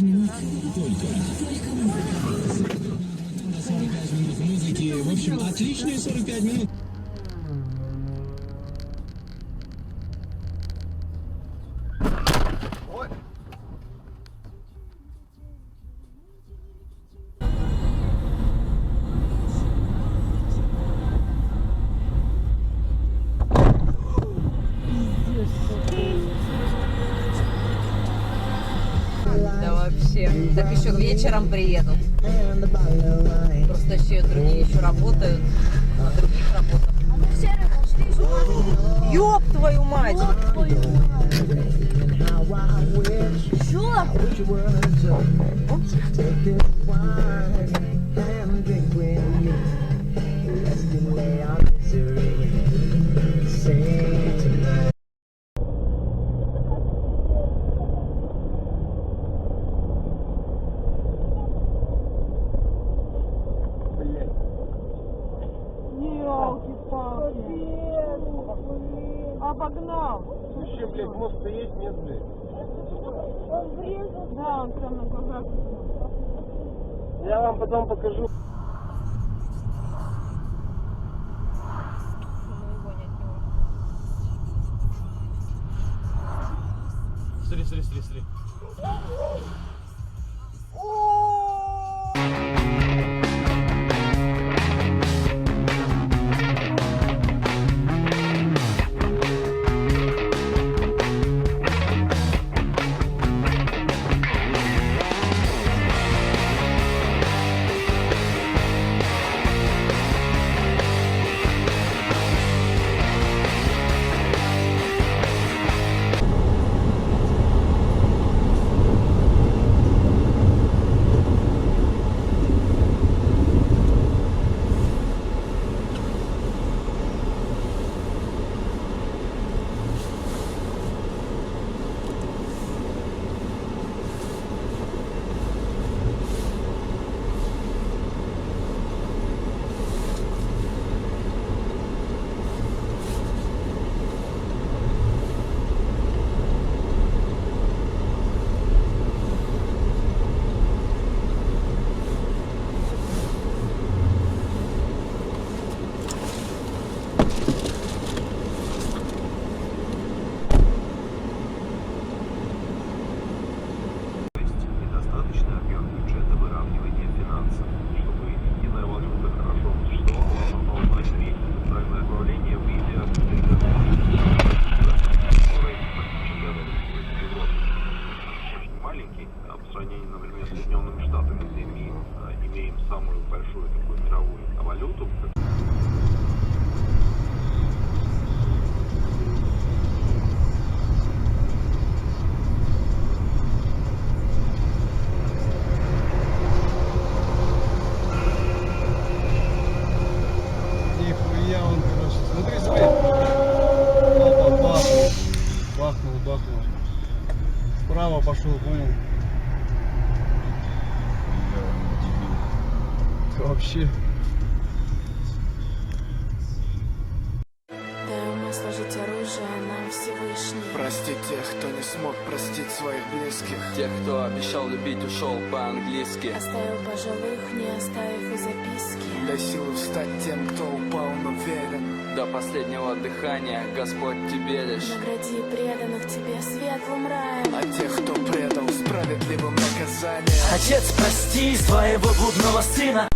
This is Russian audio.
минут. Только музыки. В общем, отличные 45 минут. Да вообще. Так еще вечером приедут. Просто еще другие еще работают. На других работах. Ёб твою мать! Чё? Обогнал. Вообще, блядь, мост-то есть, нет, блядь? Он врезал. Да, он прям на глазах. Я вам потом покажу. Смотри, смотри, смотри, смотри. Например, с Соединенными Штатами, где мы имеем самую большую такую мировую валюту. Нихуя он, короче. Смотри, смотри. Опа, бахнул. Бахнул, бахнул. Справа пошел, понял? Вообще. Дай ума сложить оружие нам Всевышний. Прости тех, кто не смог простить своих близких. Тех, кто обещал любить, ушел по-английски. Оставил пожилых, не оставив и записки. Дай силы встать тем, кто упал, но верен. До последнего дыхания Господь тебе лишь. Награди преданных тебе светлым раем. А тех, кто предал, справедливым наказанием. Отец, прости своего блудного сына.